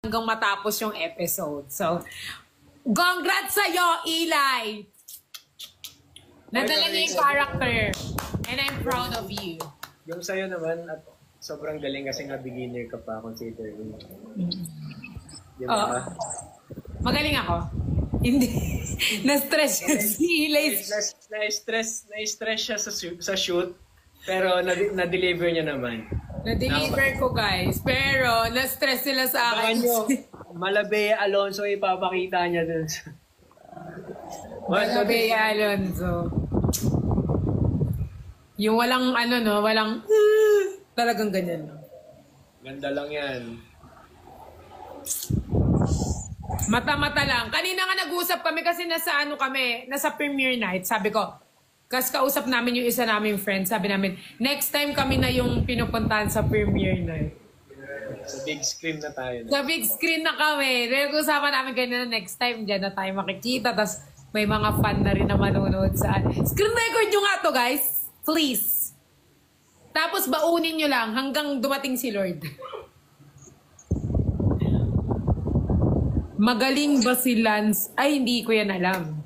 hanggang matapos yung episode. So, congrats sa'yo, Eli! Nadala niya yung character. And I'm proud of you. Yung sa'yo naman, at sobrang galing kasi nga beginner ka pa, considering. Di ba? Magaling ako. Hindi. Na-stress siya si Eli. Na-stress siya sa shoot, pero na-deliver niya naman. Na-deliver ko, guys. Pero, na-stress sila sa akin. Malabea Alonso ipapakita niya dun. Malabea Alonso. Yung walang walang talagang ganyan. Ganda lang yan. Mata-mata lang. Kanina nga nag-usap kami kasi nasa premiere night. Sabi ko, kasi kausap namin yung isa naming friend. Sabi namin, next time kami na yung pinupuntahan sa premiere night. Sa big screen na tayo. Sa big screen na kami. Nag-usapan namin ganyan na next time. Diyan na tayo makikita. Tapos may mga fan na rin na manonood sa screen record nyo nga to, guys. Please. Tapos baunin nyo lang hanggang dumating si Lord. Magaling ba si Lance? Ay, hindi ko yan alam.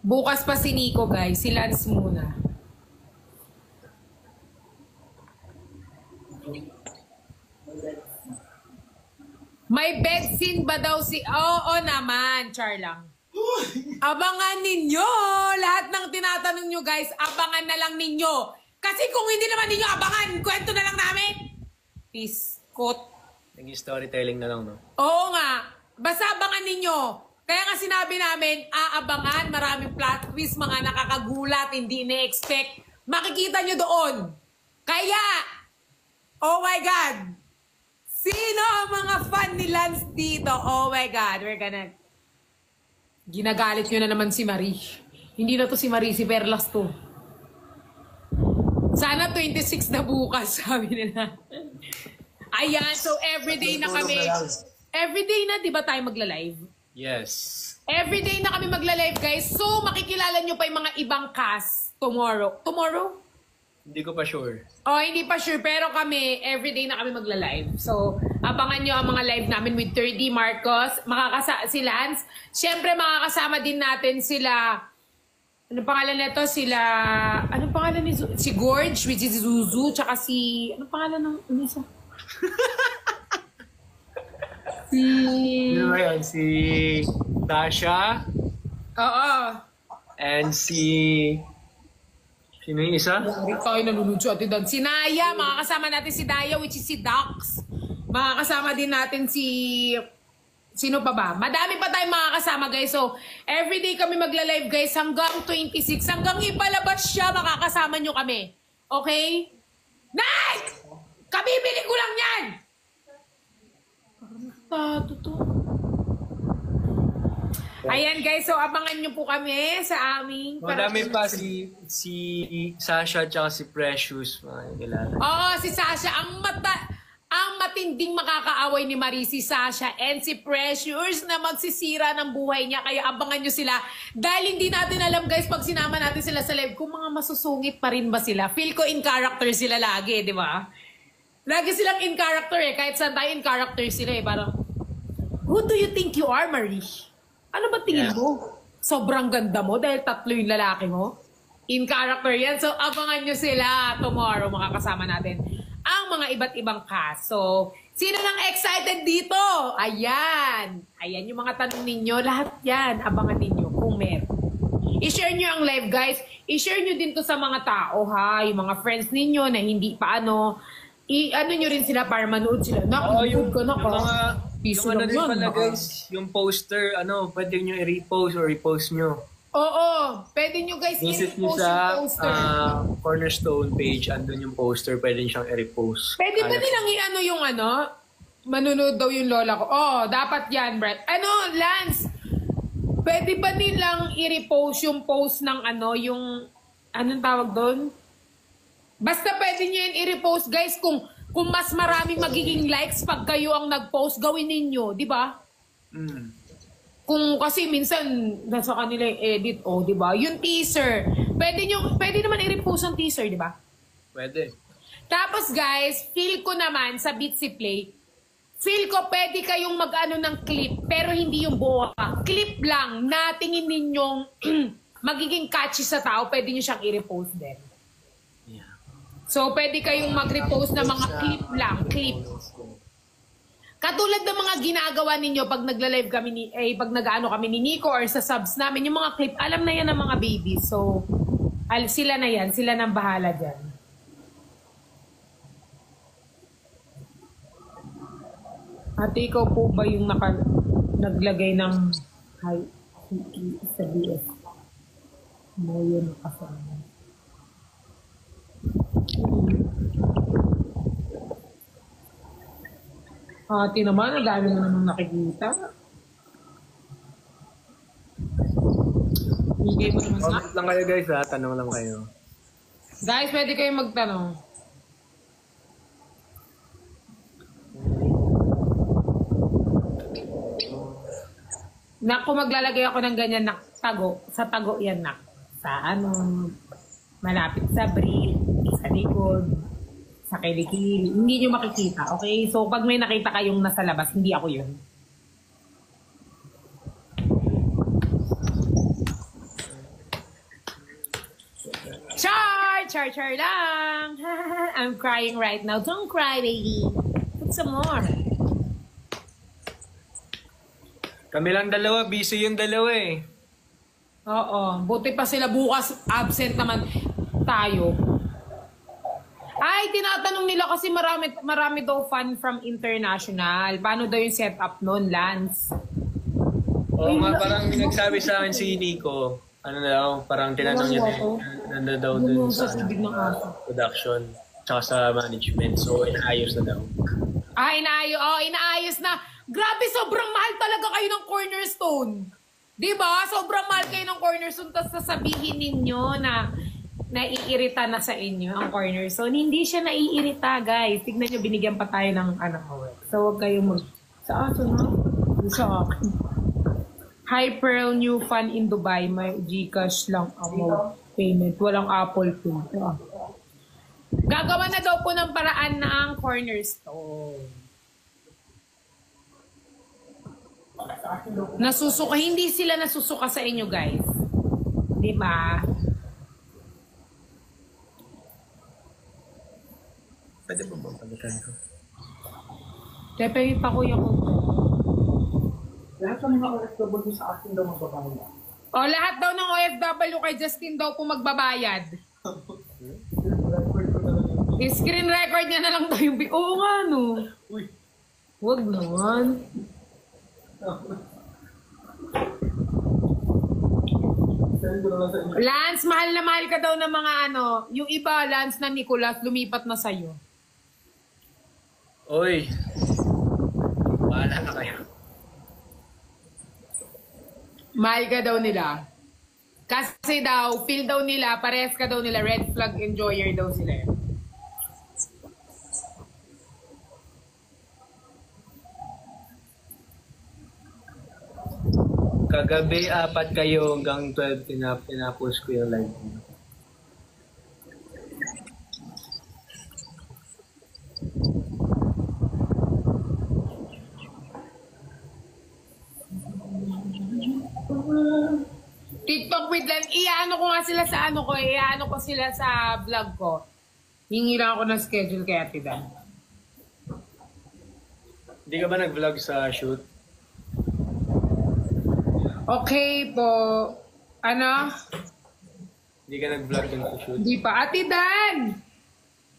Bukas pa si Nico, guys. Si Lance muna. May bed scene ba daw si... Oo naman, Charlang. Abangan ninyo! Lahat ng tinatanong nyo, guys, abangan na lang ninyo. Kasi kung hindi naman ninyo abangan, kwento na lang namin. Peace. Quote. Naging storytelling na lang, no? Oo nga. Basta abangan ninyo. Kaya nga sinabi namin, aabangan, maraming plot twist, mga nakakagulat, hindi na-expect. Makikita nyo doon. Kaya, oh my God, sino ang mga fan ni Lance dito? Oh my God, we're gonna... Ginagalit nyo na naman si Marie. Hindi na to si Marie, si Perlas to. Sana 26 na bukas, sabi nila. Ayan, so everyday na kami. Everyday na, di ba tayo magla-live? Yes. Everyday na kami magla-live, guys. So, makikilala nyo pa yung mga ibang cast tomorrow. Tomorrow? Hindi ko pa sure. Oh, hindi pa sure. Pero kami, everyday na kami magla-live. So, abangan nyo ang mga live namin with 30 Marcos. Si Lance. Siyempre, makakasama din natin sila... Anong pangalan nito? Anong pangalan ni si Gorge, which is Zuzu, tsaka si... Anong pangalan ng isa? Ano ba yan? Si Tasha. Oo. And si... Sino yung isa? Tayo nalulunod sa atin doon. Si Naya, makakasama natin si Naya, which is si Dax. Makakasama din natin si... Sino pa ba? Madami pa tayong makakasama, guys. So, everyday kami magla-live, guys, hanggang 26. Hanggang ipalabas siya, makakasama nyo kami. Okay? Nike! Kabibili ko lang yan! Ayan, guys. So, abangan nyo po kami sa aming... Madami pa si Sasha at si Precious. Oo, si Sasha. Ang matinding makakaaway ni Marie, si Sasha and si Precious na magsisira ng buhay niya. Kaya abangan nyo sila. Dahil hindi natin alam, guys, pag sinama natin sila sa live, kung mga masusungit pa rin ba sila. Feel ko in character sila lagi, di ba? Lagi silang in character eh. Kahit saan tayo in character sila eh. Parang, who do you think you are, Marie? Ano ba tingin mo? Sobrang ganda mo dahil tatlo yung lalaki mo? In character yan. So, abangan nyo sila tomorrow. Makakasama natin ang mga iba't ibang cast. So, sino nang excited dito? Ayan. Ayan yung mga tanong ninyo. Lahat yan. Abangan ninyo kung meron. I-share nyo ang live, guys. I-share nyo din to sa mga tao, ha? Yung mga friends ninyo na hindi pa i-ano nyo rin sila para manood sila. Yung mga... Piso yung lang din yun. Pala, guys, yung poster, pwede nyo i-repost or repost nyo. Oo, pwede nyo guys visit nyo i-repost sa yung poster. Cornerstone page, andun yung poster, pwede nyo siyang i-repost. Pwede ba nilang i-ano yung manunood daw yung lola ko. Oh, dapat yan, Brett. Lance, pwede ba nilang i-repost yung post ng yung, anong tawag doon? Basta pwede nyo yan i-repost, guys, kung mas maraming magiging likes pag kayo ang nag-post, gawin ninyo, di ba? Kung kasi minsan nasa kanila yung edit, di ba? Yung teaser, pwede naman i-repost ang teaser, di ba? Pwede. Tapos guys, feel ko naman sa Bitsy Play, feel ko pwede kayong mag-ano ng clip, pero hindi yung buo. Clip lang na tingin ninyong magiging catchy sa tao, pwede nyo siyang i-repost din. Yeah. So, pwede kayong mag-repost na mga clip lang, clip. Katulad ng mga ginagawa ninyo pag nagla-live kami pag nag-ano kami ni Nico or sa subs namin, yung mga clip, alam na yan ng mga babies. So, sila na yan, sila nang bahala dyan. Ate, ikaw po ba yung naglagay ng hi sa BS? Mo yun kasama. Ate naman, ang dami na namang nakikita. Hindi mo naman Comment lang kayo guys ha, tanong lang kayo. Guys, pwede kayong magtanong. Naku, maglalagay ako ng ganyan na tago. Sa tago yan na. Sa ano, malapit sa brief, sa likod, sa kilikili. Hindi nyo makikita, okay? So, pag may nakita kayong nasa labas, hindi ako yun. Char lang. I'm crying right now. Don't cry, baby. Put some more. Kami lang dalawa, busy yung dalawa eh. Oo. Buti pa sila bukas. Absent naman tayo. Ay, tinatanong nila kasi marami daw fan from international. Paano daw yung setup nun, Lance? Oo nga, parang nagsabi sa akin si Nico, ano na daw, parang tinanong niya na daw dun sa production, tsaka sa management. So, inaayos na daw. Inaayos na. Grabe, sobrang mahal talaga kayo ng Cornerstone. Diba? Sobrang mahal kayo ng Cornerstone, tapos sasabihin ninyo na naiirita na sa inyo ang Cornerstone. Hindi siya naiirita, guys. Tignan nyo, binigyan pa tayo ng So, huwag kayong sa aso na? Sa akin. Hi, Pearl, new fan in Dubai. May Gcash lang amount payment. Walang Apple Pay. Gagawa na daw po ng paraan ng Cornerstone. Nasusuka. Hindi sila nasusuka sa inyo, guys. Diba? Pwede ba palitan ko? Tepe, pa kuya ko. Lahat ng mga OFW sa akin daw magbabayad. O, lahat daw ng OFW kay Justin daw po magbabayad. Screen record niya na lang daw yung... Oo nga, no. Uy. Huwag naman. Lance, mahal na mahal ka daw ng mga ano. Yung iba, Lance na Nicolas, lumipat na sa'yo. Oy. Bahala na kayo. Mahal ka daw nila. Kasi daw, feel daw nila, parehas ka daw nila, red flag enjoyer daw sila. Kagabi, 4 kayo hanggang 12 pinapost ko yung live mo. TikTok with them, iaano ko nga sila sa ano ko, iaano ko sila sa vlog ko. Hingi lang ako ng schedule kay Ate Dan. Hindi ka ba nag-vlog sa shoot? Okay po. Ano? Hindi ka nag-vlog dun sa shoot? Hindi pa. Ate Dan!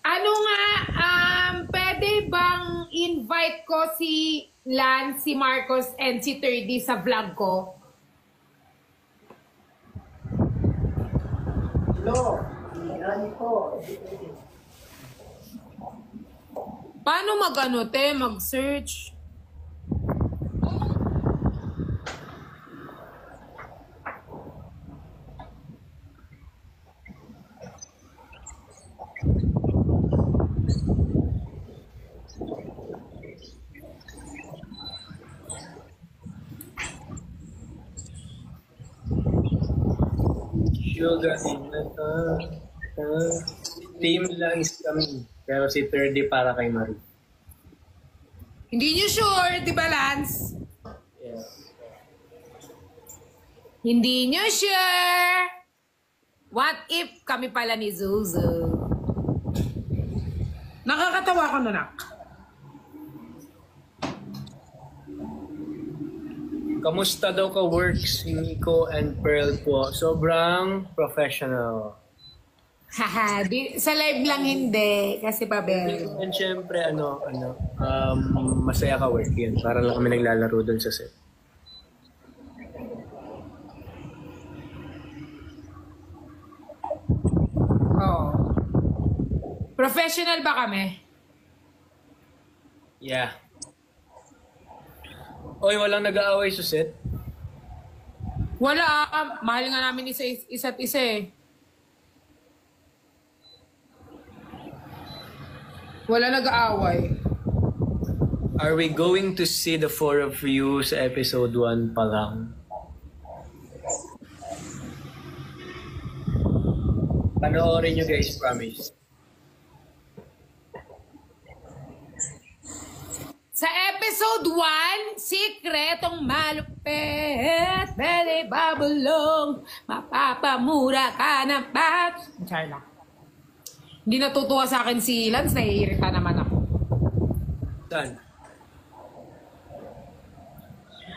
Ano nga, pwede bang invite ko si Lance, si Marcos, and si 3D sa vlog ko? Hello, Rani po. Paano mag-ano, te? Mag-search? Sugar in the team lang is kami. Pero si 30 para kay Marie. Hindi nyo sure, di ba, Lance? Yes. Hindi nyo sure. What if kami pala ni Zuzu? Nakakatawa ka na, nak. Kamusta daw ka works si Nico and Pearl po? Sobrang professional. Haha, sa live lang hindi. Kasi Babel. And syempre, masaya ka work yun. Para lang kami naglalaro dun sa set. Oh. Professional ba kami? Yeah. Oy, walang nag-aaway sa set? Wala. Mahal nga namin isa't isa eh. Wala nag-aaway. Are we going to see the four of you sa episode 1 pa lang? Panoorin nyo guys, promise. Sa episode 1, sikretong malupit, pwede babulong, mapapamura ka na ba? Char lang. Hindi natutuwa sa akin si Lance, naiirita naman ako. Saan?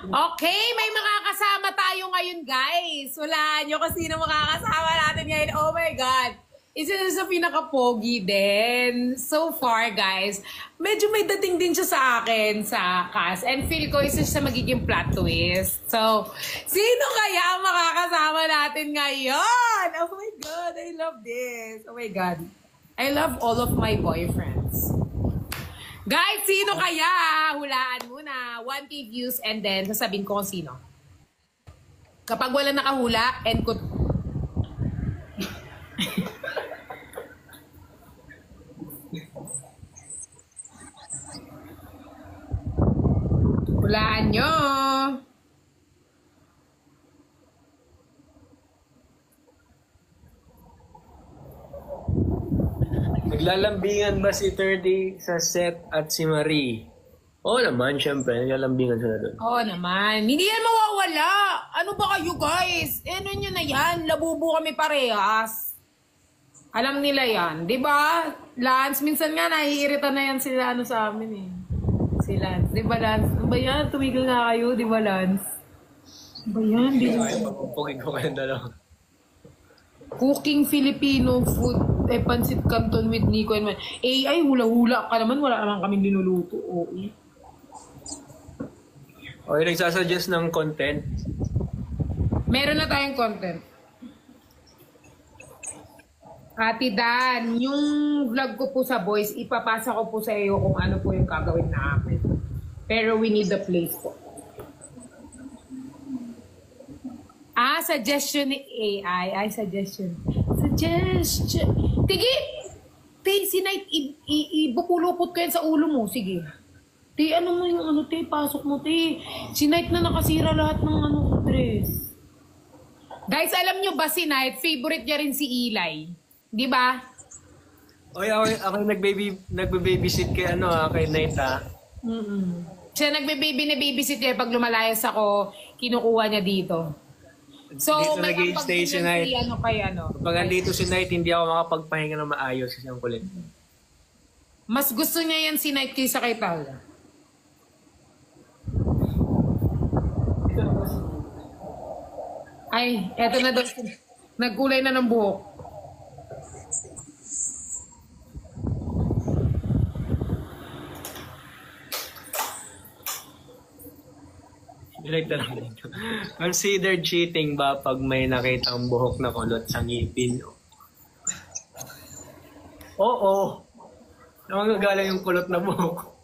Okay, may makakasama tayo ngayon, guys. Wala nyo kasi sino makakasama natin ngayon. Oh my God. Isa na sa pinaka-pogi din. So far, guys, medyo may dating din siya sa akin sa cast. And feel ko isa siya magiging plot twist. So, sino kaya ang makakasama natin ngayon? Oh my God, I love this. Oh my God. I love all of my boyfriends. Guys, sino kaya? Hulaan muna. 1K views and then sasabihin ko kung sino. Kapag wala nakahula, and ko... Hulaan nyo. Naglalambingan ba si 30 sa set at si Marie? Oo naman, syempre. Naglalambingan sila doon. Oo naman. Hindi yan mawawala. Ano ba kayo, guys? Ano nyo na yan? Labubo kami parehas. Alam nila yan. Di ba? Lance, minsan nga naiirita na yan sila sa amin eh. Si Lance. Di ba, Lance? Ano ba yan? Tumigil na kayo. Di ba, Lance? Ano ba yan? Di ba? Ay, papupugin ko kayong dalawa. Cooking Filipino food. Pansit Canton with Nico and Man. Ay, hula-hula ka naman. Wala naman kaming linuluto. Oo. Okay, nagsasuggest ng content. Meron na tayong content. Ate Dan, yung vlog ko po sa boys, ipapasa ko po sa iyo kung ano po yung gagawin namin. Pero we need the place po. Suggestion ni AI. Suggestion. Tigi! Si Night, ibupulupot ko yan sa ulo mo. Sige. Ano mo yung pasok mo, Si Night na nakasira lahat ng dress. Guys, alam nyo ba si Night, favorite niya rin si Eli. Di ba? Oy, ako nagbe-babysit kay kay Night Siya nagbe-babysit niya pag lumalayas ako, kinukuha niya dito. So, dito may nag-i-stay si Night. Kapag andito si Night, hindi ako makapagpahinga ng maayos kasi ang kulit. Mas gusto niya yan si Night kaysa kay Paula. Ay, eto na daw. Nagkulay na ng buhok. Direkta lang dito. Consider cheating ba pag may nakitang buhok na kulot sa ngipin? Oo. Namagagalang yung kulot na buhok.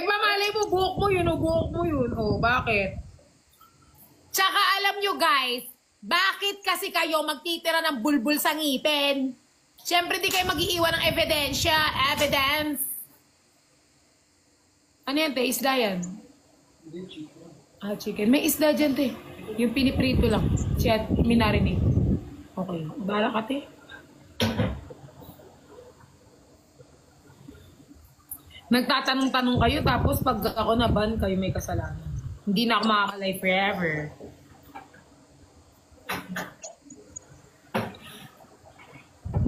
Malay mo, buhok mo yun, buhok mo yun. Bakit? Tsaka alam nyo guys, bakit kasi kayo magtitira ng bulbul sa ngipin? Siyempre di kayo mag-iiwan ng evidence. Ano yan, te? Isda yan? Ah, chicken. May isda dyan, te. Yung piniprito lang. Siya, minarinate. Okay. Bahala ka, te. Nagtatanong-tanong kayo, tapos pag ako na-ban, kayo may kasalanan. Hindi na ako makakalay forever.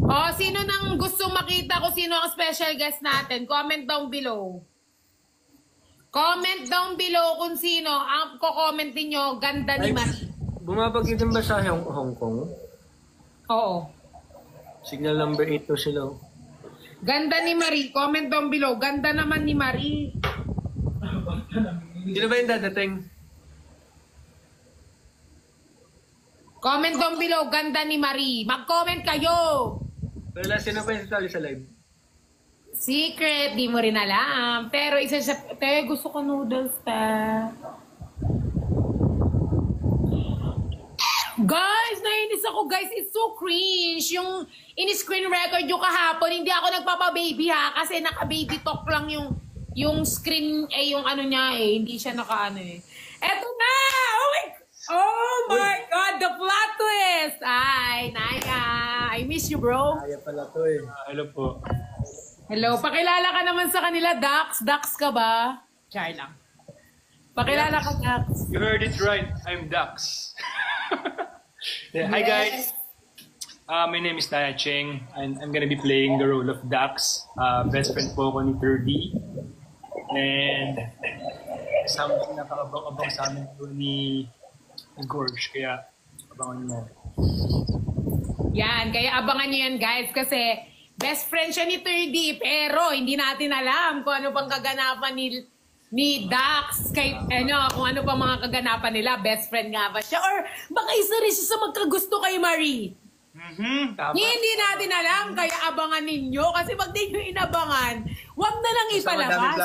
Oh, sino nang gustong makita kung sino ang special guest natin? Comment down below. Comment down below kung sino ang ko-comment niyo. Ganda ni Marie. Bumabagyo din ba sa Hong Kong? Oo. Signal number 8 to sila. Ganda ni Marie. Comment down below. Ganda naman ni Marie. Hindi na ba yung dadating? Comment down below. Ganda ni Marie. Mag-comment kayo. Wala, sino pa yung sasali sa live? Secret. Di mo rin alam. Pero isa siya. Te, gusto ko noodles, ta. Guys, nainis ako guys. It's so cringe. Yung in-screen record yung kahapon, hindi ako nagpapa-baby ha. Kasi naka-baby talk lang yung screen, yung ano niya eh. Hindi siya naka-ano eh. Eto na! Oh my God! The plot twist! Ay, Naya. I miss you, bro. Kaya pala to eh. Hello po. Hello. Pakilala ka naman sa kanila, Dax. Dax ka ba? Char lang. Pakilala ka, Dax. You heard it right. I'm Dax. Yeah, hi guys. My name is Naya Cheng. I'm gonna be playing the role of Dax. Best friend po ako ni 3D. And something napakabang-abang sa amin po ni Gorge. Kaya abangan nyo. Yan. Kaya abangan nyo yan, guys. Kasi best friend siya ni 3D. Pero hindi natin alam kung ano pang kaganapan ni Dax, kung ano pa mga kaganapan nila, best friend nga ba siya? Or baka isa rin siya sa magkagusto kay Marie? Hindi natin alam, kaya abangan ninyo. Kasi pag di nyo inabangan, wag na lang ipalabas.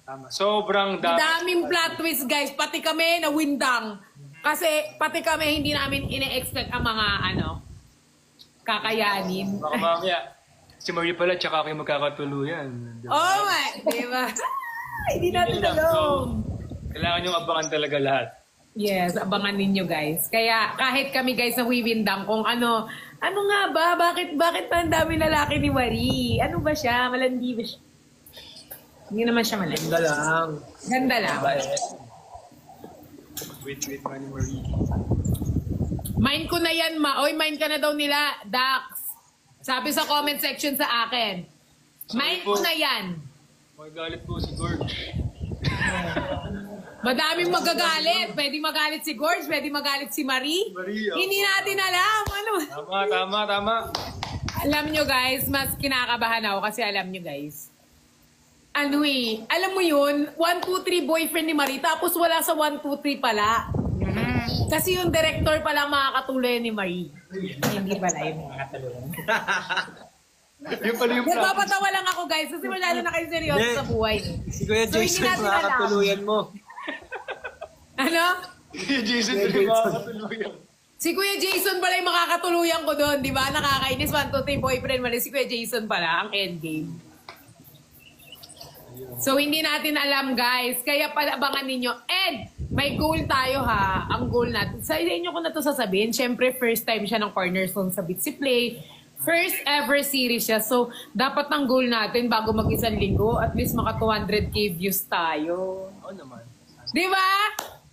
Tama. Sobrang Daming plot twist, guys. Pati kami na windang. Kasi pati kami hindi namin ine-expect ang mga kakayanin. Baka mamaya, si Marie pala, tsaka kayo magkakatuluyan. Oh my, diba? Hindi natin So, alam. kailangan nyo abangan talaga lahat. Yes, abangan ninyo guys. Kaya kahit kami guys na wiwindang kung ano nga ba? Bakit pa ang dami lalaki ni Marie? Ano ba siya? Malandi ba siya? Hindi naman siya malandi. Ganda lang. Ganda lang. Wait, Manny Marie. Mind ko na yan, Oy, mind ka na daw nila, Dax. Sabi sa comment section sa akin. Mind ko na yan. Magagalit po si Gorge. Madaming magagalit. Pwede magalit si Gorge, pwede magalit si Marie. Hindi natin alam. Ano? Tama. Alam nyo guys, mas kinakabahan ako kasi alam nyo guys. Alam mo yun, 1, 2, 3 boyfriend ni Marie, tapos wala sa 1, 2, 3 pala. Kasi yung director pala makakatuloy ni Marie. Hindi pala yun. Yung pala yung plan. Nagpapatawa lang ako guys, kasi wala na kayo seryoso sa buhay. Si Kuya So, hindi Jason, natin alam. makakatuluyan mo. Ano? Jason, hindi makakatuluyan. Si Kuya Jason pala yung makakatuluyan ko doon, di ba? Nakakainis, 1, 2, 3 boyfriend mali. Si Kuya Jason pala, ang endgame. So, hindi natin alam, guys. Kaya palabangan ninyo. And, may goal tayo, ha. Ang goal natin. Sa inyo ko na to sasabihin. Siyempre, first time siya ng Cornerstone sa Bitsy Play. First ever series siya. So, dapat ang goal natin bago mag-isang linggo, at least maka 200k views tayo. Oo naman. Di ba?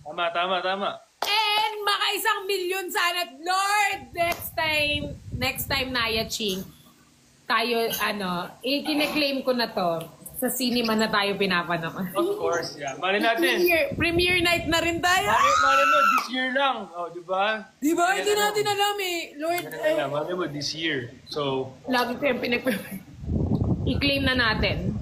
Tama. And maka 1 million sana. Lord, next time Naya Ching, tayo, ikine-claim ko na to. Sa cinema na tayo pinapanood. Of course, yeah. Mali natin. Premiere night na rin tayo. Mali mo, this year lang. Oh, di ba? Di ba? Hindi natin alam eh. Lord, Mali mo, this year. So, lagi ko yung i-claim na natin.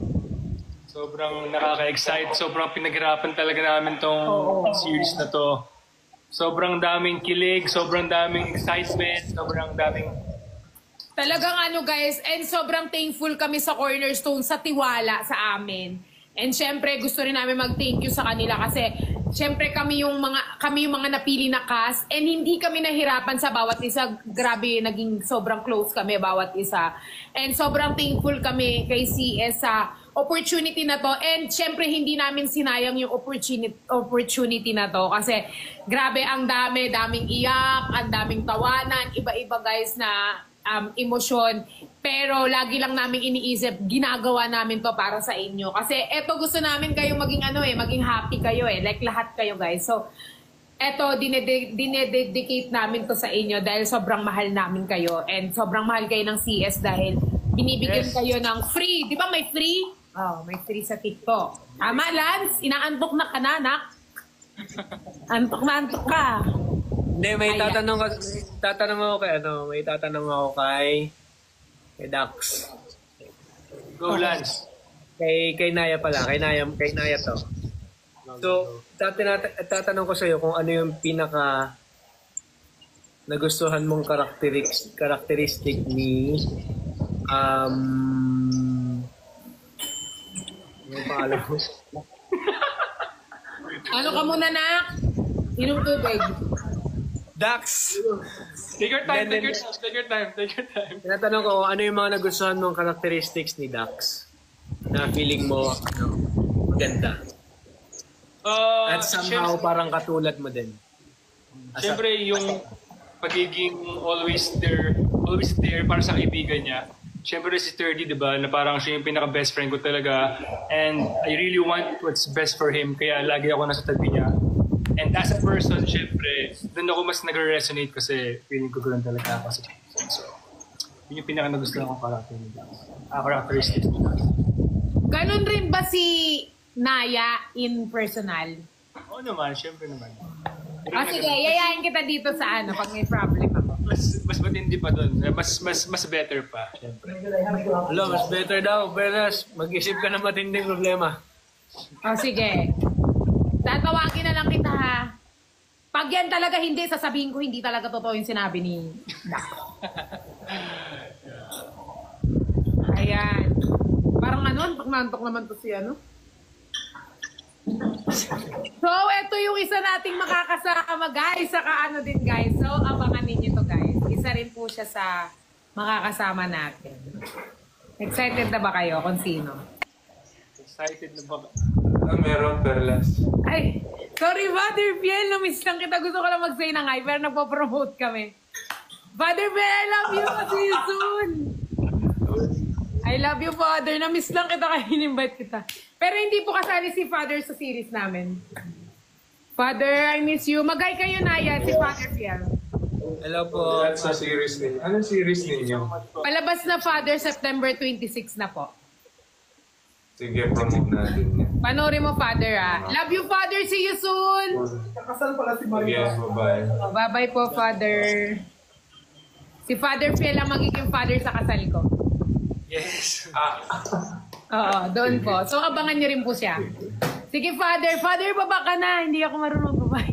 sobrang nakaka-excite. Sobrang pinaghirapan talaga namin tong series na to. Sobrang daming kilig, sobrang daming excitement, sobrang daming... Talagang guys, and sobrang thankful kami sa Cornerstone sa tiwala sa amin. And syempre gusto rin namin mag-thank you sa kanila kasi syempre kami yung mga napili na cast and hindi kami nahirapan sa bawat isa. Grabe, naging sobrang close kami bawat isa. And sobrang thankful kami kay CS sa opportunity na to. And syempre, hindi namin sinayang yung opportunity na to. Kasi grabe, ang daming iyak, ang daming tawanan, iba-iba guys na emosyon. Pero lagi lang namin iniisip, ginagawa namin to para sa inyo. Kasi eto gusto namin kayo maging maging happy kayo like lahat kayo guys. So, eto, dinededicate namin to sa inyo dahil sobrang mahal namin kayo and sobrang mahal kayo ng CS dahil binibigyan kayo ng free. Di ba may free? Oh, may free sa TikTok. Tama, Lance? Inaantok na ka na, anak? Antok na antok ka. Hindi, may Ayan. tatanong ako kay Dax. Go, Lance. Kay Naya pala, kay Naya to. So, tatanong ko sa'yo kung ano yung pinaka nagustuhan mong characteristic ni ano pangalan mo? Ano ka muna, nak? Inom tubig. Dax! Take your time, Then- take your time. Tinatanong ko, ano yung mga nagustuhan mong characteristics ni Dax na feeling mo maganda? At somehow parang katulad mo din. Siyempre, yung pagiging always there para sa kaibigan niya. Siyempre si 30, di ba, na parang siya yung pinaka-best friend ko talaga. And I really want what's best for him, kaya lagi ako nasa tabi niya. And as a person, siyempre, doon ako mas nagre-resonate kasi feeling ko ganoon talaga ako sa person. So, yun yung pinaka-nagustuhan kong characteristics niya. Ganon rin ba si Naya in personal? Oo naman, siyempre naman. Sige, yayain kita dito sa pag may problem ako. Mas matindi pa doon. Mas better pa, siyempre. Hello, mas better daw. Beres, mag-isip ka ng matinding problema. Sige. Tatawagin na lang kita ha. Pag yan talaga hindi, sasabihin ko hindi talaga totoo yung sinabi ni Doc. Ayan. Parang pag nantok naman to si So, ito yung isa nating makakasama guys. Saka din guys. So, abangan ninyo to guys. Isa rin po siya sa makakasama natin. Excited na ba kayo kung sino? Excited na ba? Meron, Perlas. Ay, sorry Father Piel, na-miss lang kita. Gusto ko lang mag-say ng hi, pero nagpo-promote kami. Father Piel, I love you. See you soon. I love you, Father. Na-miss lang kita kaya in-invite kita. Pero hindi po kasali si Father sa series namin. Father, I miss you. Mag-hi kayo, Naya, si Father Piel. Hello po. At sa series ninyo. Anong series ninyo? Palabas na Father, September 26 na po. Sige, promote natin yan. Panoorin mo, Father, Love you, Father. See you soon. Kakasal pala si Maria. Sige, bye-bye. Bye-bye po, Father. Si Father Piel ang magiging father sa kasal ko. Yes. Oo, doon po. So, abangan niyo rin po siya. Sige, Father. Father, baba ka na. Hindi ako marunong babae.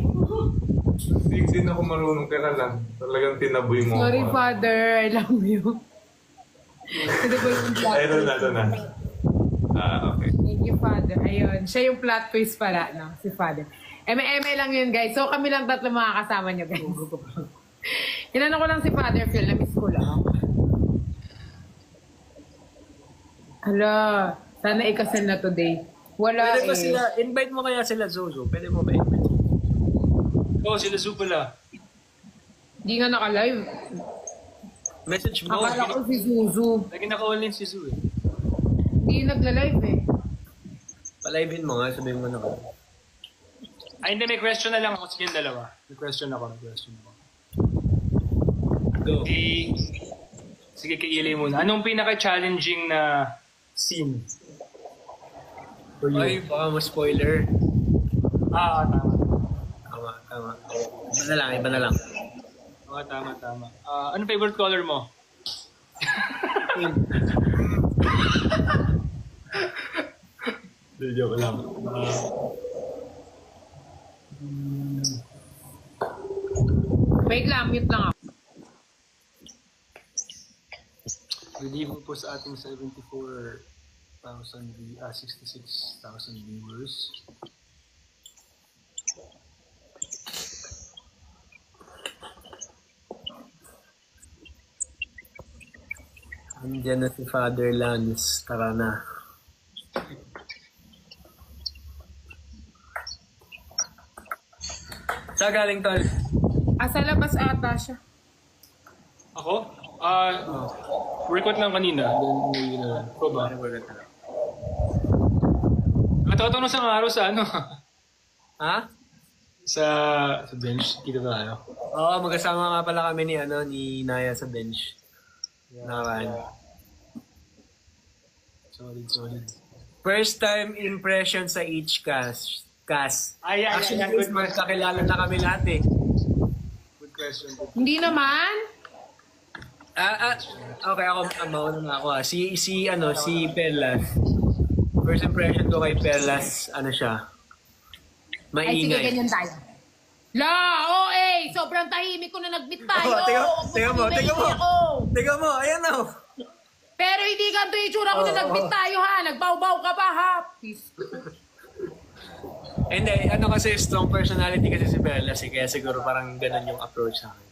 Hindi din ako marunong, kaya lang. Talagang tinaboy mo. Sorry, ako. Father. I love you. Ito po yung plot Ay, ito na. Okay. Thank you, Father. Ayun. Siya yung plot twist pala, no? Si Father. Eme lang yun, guys. So, kami lang tatlo makakasama nyo, guys. Inano ko lang si Father Phil. Na-miss ko lang. Hala. Sana ikasal na today. Wala Pwede ba sila, invite mo kaya sila Zozo? Pwede mo ba invite? Oo, sila Zoo pala. Hindi nga naka-live. Message mo. Akala ko si Zuzu. Lagi naka-online si Zoo eh. Hindi nagla-live eh. Palivein mo nga, sabihin mo na ka. Ay, hindi. May question na lang ako. Sige, dalawa. May question ako. Go. Sige, kay Eli muna. Anong pinaka-challenging na scene? For you? Ay, baka mo spoiler. Tama. Tama. Iba na lang. Tama. Anong favorite color mo? Joke lang. Wait lang, mute lang ako. Relieve po sa ating 66,000 viewers. Andiyan na si Father Lance. Tara na. Saan galing, tol? Sa labas ata siya. Ako? Workout lang kanina. Then, ikaw ba? Natatawa sa araw sa ano? Ha? sa bench. Kita ba tayo? Oo, magkasama nga pala kami ni Naya sa bench. Nakan. Solid. First time impression sa each cast. Actually, good magkakilala na kami lahat eh. Good question. Hindi naman. Okay, mauna na ako. Si Perlas. First impression ko kay Perlas, siya? Ay, sige, Maingay. ganyan tayo. Sobrang tahimik ko na nag-meet tayo. Tiga mo, ayan na. Pero hindi ganito yung itsura ko na nag-meet tayo ha. Nagbaw-baw ka ba ha? Hindi, kasi strong personality kasi si Perlas eh, kaya siguro parang ganun yung approach sa akin.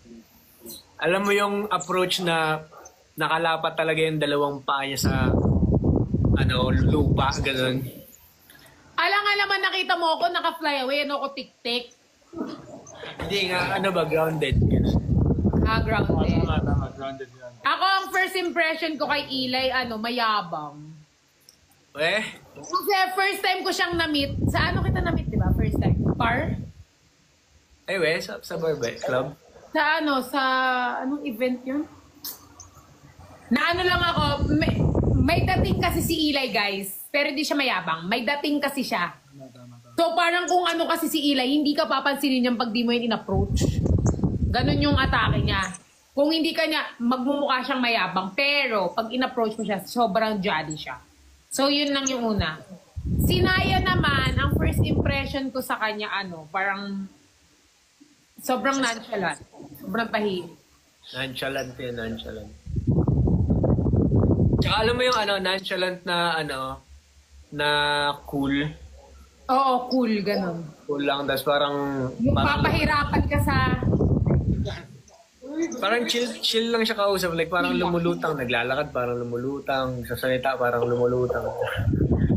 Alam mo yung approach na nakalapat talaga yung dalawang paa niya sa lupa, ganun. Nga naman nakita mo ako, naka-fly away, ako tik-tik. Hindi nga, grounded. Ganun. Grounded. Tama, grounded yan. Ako, ang first impression ko kay Eli, mayabang. Kasi first time ko siyang na-meet. Sa ano kita na-meet, di ba? First time. Bar? Sa Barbell Club. Sa anong event yun? Na lang ako, may dating kasi si Eli, guys. Pero hindi siya mayabang. May dating kasi siya. So parang kung ano kasi si Eli, hindi ka papansinin niyang pag di mo yun in-approach. Ganon yung atake niya. Kung hindi ka niya, magmumukha siyang mayabang. Pero pag in-approach mo siya, sobrang jolly siya. So yun lang yung una. Si Naya naman, ang first impression ko sa kanya, parang sobrang nonchalant. Sobrang tahimik. Nonchalant. Tsaka alam mo yung nonchalant na cool. Oo, cool, ganun. Cool lang, tas parang... Yung papahirapan ka sa... Parang chill lang siya kausap. Like parang lumulutang, naglalakad parang lumulutang, sasalita parang lumulutang.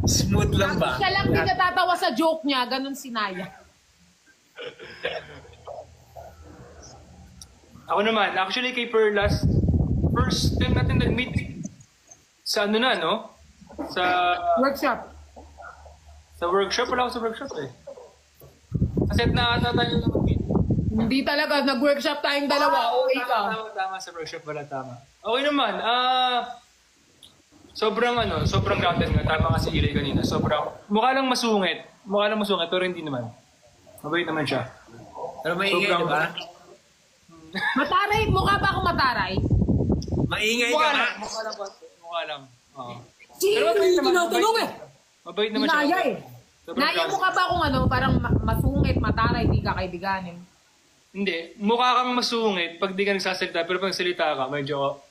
Smooth lang ba? Siya lang din natatawa sa joke niya, ganun si Naya. Ako naman, actually kay Perlas, first time natin nag-meet sa Sa Workshop. Sa workshop? Wala ako sa workshop eh. Kasi na ata tayo nag-meet. Hindi talaga, nag-workshop tayong dalawa. Okay ka. Tama sa workshop wala tama. Okay naman, sobrang grounded nga. Tama nga si Eli kanina. Mukha lang masungit, pero hindi naman. Mabait naman siya. Pero maingay, di ba? Mataray, mukha ba akong mataray? Maingay ka ba? Mukha lang. Oo. Pero mabait naman, Mabait naman siya. Naya eh. Naya, mukha ba akong parang masungit, mataray, di ka kaibiganin? Hindi. Mukha kang masungit pag di ka nagsasalita, pero pag nagsalita ka, medyo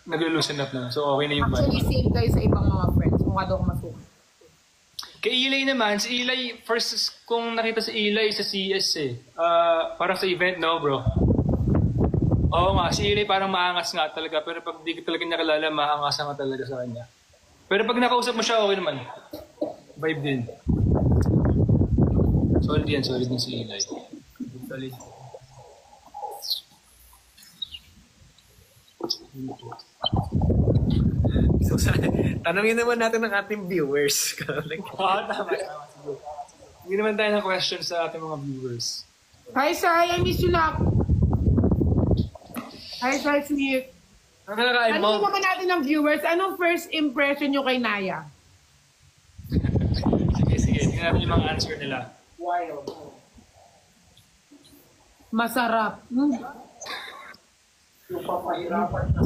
nag-loosen up na. So okay na yung Actually, same kayo sa ibang mga friends. Mukha daw akong masungit. Kay Eli naman, si Eli, first kung nakita si Eli sa CS eh. Parang sa event, no bro? Oo nga, si Eli parang maangas nga talaga, pero pag di ka talaga nakalala, maangas nga talaga sa kanya. Pero pag nakausap mo siya, okay naman. Vibe din. Solid din si Eli. Solid. So, tanongin naman natin ng ating viewers. Tama. Hindi naman tayo ng questions sa ating mga viewers. Hi, Sai. I miss you na. Hi, Sai Smith. Ano naman natin ng viewers? Anong first impression nyo kay Naya? Sige. Tingnan natin yung mga answer nila. Masarap. Yung papahirapan na.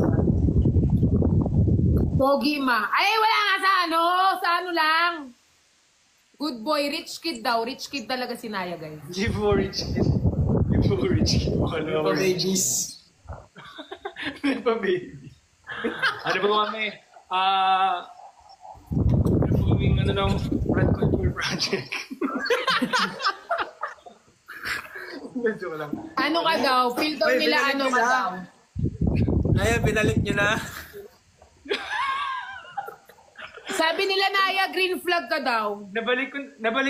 Pogi ma. Ay, wala nga sa ano lang. Good boy, rich kid daw. Rich kid talaga si Naya, guys. Live for rich kid. Live for babies. Live for baby. Ano ba kami? Ng Red Culture Project. Ano ka daw? Feel daw nila ano ka daw. Naya, binalik nyo na. Sabi nila Naya, green flag ka daw. Nabalik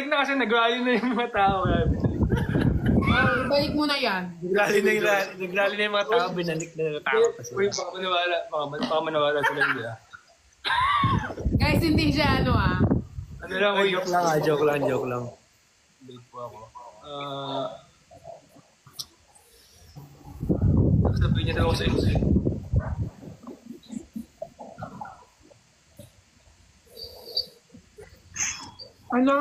na kasi nag-rally na yung mga tao. Kaya binalik. Ibalik mo na yan. Nagrally na yung mga tao, binalik na yung tao kasi. Uy, baka manawala. Baka manawala sila nila. Guys, hindi siya ano ah. Ano lang, uy. Joke lang. Late po ako. Sabihin niya daw ako sa inyo. Ano?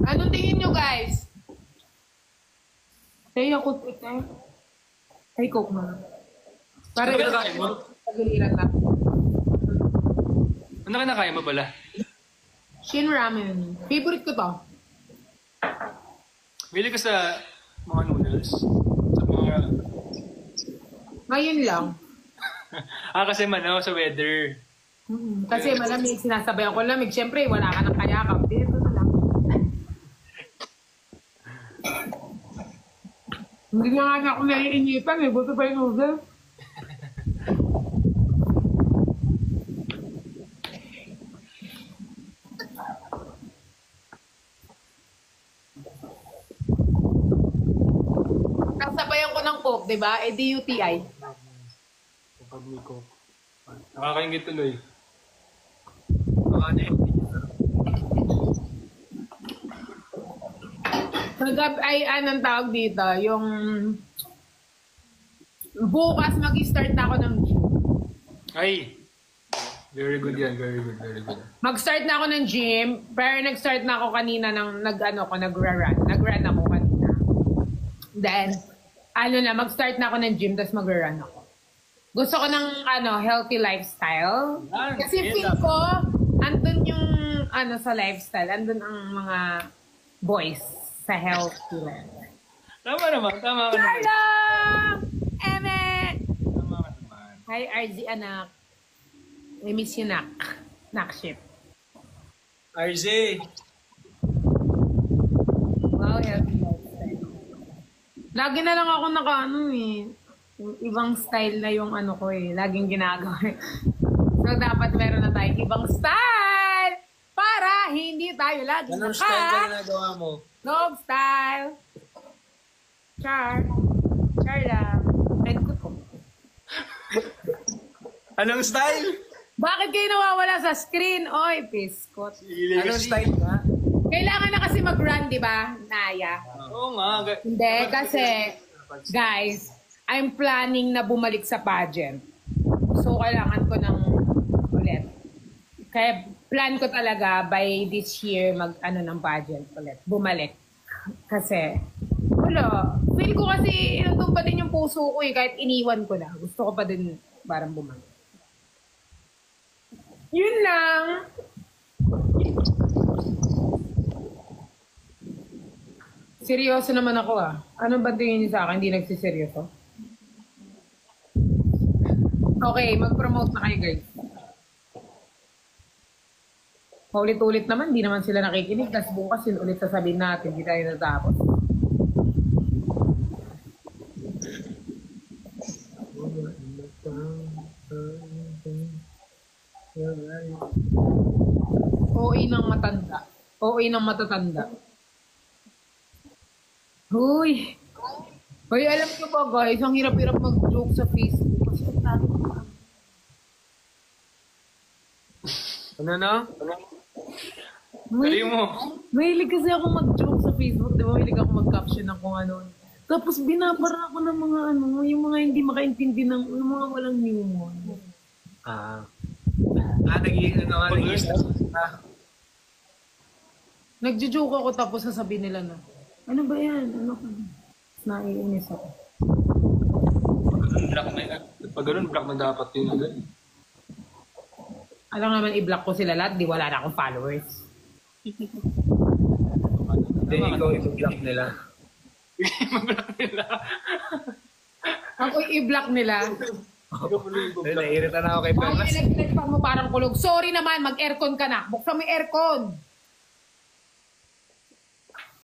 Anong tingin nyo guys? Tayo ako ito. Ay, coke na. Para Ano kinakain mo? Pagiliran na. Ano kinakain mo pala? Shin ramen. Favorite ko to. Bili ka sa mga noodles. Sa mga... Ngayon lang. kasi sa weather. Kasi malamig, sinasabayan ko lamig. Siyempre, wala ka ng kayakap. Dito na lang. Hindi na nga ako naiinipan eh. Gusto pa yung noodles. Kasabayan ko ng coke, di ba? Eh, DUTI. Kapag may ko. Nakakaingit tuloy. Ay, anong tawag dito? Yung bukas mag-start na ako ng gym. Ay! Very good yan, very good. Mag-start na ako ng gym, pero nag-start na ako kanina ng nag-run. Nag-run ako kanina. Then, mag-start na ako ng gym, tapos mag-run ako. Gusto ko ng healthy lifestyle. Kasi feel ko, andun yung sa lifestyle, andun ang mga boys sa healthy lifestyle. Tama ka naman. Carla! Eme! Tama ka naman. Hi, RZ anak. I miss you, Nak. Nakship. RZ! Wow, healthy lifestyle. Lagi na lang ako yung ibang style na yung ko eh. Laging ginagawa. So, dapat meron na tayong ibang style para hindi tayo lagi Anong style ka ginagawa mo? Dog style. Char lang. Red ko to. Anong style? Bakit kayo nawawala sa screen? Oy, piskot. Anong style ka? Kailangan na kasi mag-run, di ba, Naya? Oo nga. Hindi, kasi, guys, I'm planning na bumalik sa pageant. So, kailangan ko ng ulit. Kaya, plan ko talaga by this year ng pageant ulit. Bumalik. Kasi, feel ko kasi inundong pa din yung puso ko eh, kahit iniwan ko na. Gusto ko pa din parang bumalik. Yun lang. Seryoso naman ako ah. Anong ba tingin niyo sa akin? Hindi nagsiseryoso? Okay, mag-promote na kayo guys. Paulit-ulit naman, di naman sila nakikinig. Tapos bukas yun ulit sasabihin natin, hindi tayo natapos. OA ng matanda. OA ng matatanda. Huy! Hoy, alam nyo ba guys, ang hirap-hirap mag-joke sa Facebook. Kasi ang dami ko pa. Ano? Dali mo. Mahilig kasi ako mag-joke sa Facebook. Di ba? Mahilig ako mag-caption ng kung ano. Tapos binabara ako ng mga yung mga hindi makaintindi ng yung mga walang humor. Nagjo-joke ako tapos sasabihin nila na, ano ba yan? Naiinis ako. Pag ganun, block na dapat yun agad. Alam naman i-block ko sila lahat, di wala na akong followers. Hindi, ikaw i-block nila. Mag-block nila. Ako i-block nila. Naiirita na ako kay Ay, Perlas. electric fan mo parang kulog. Sorry naman, mag-aircon ka na. Buksan mo yung aircon.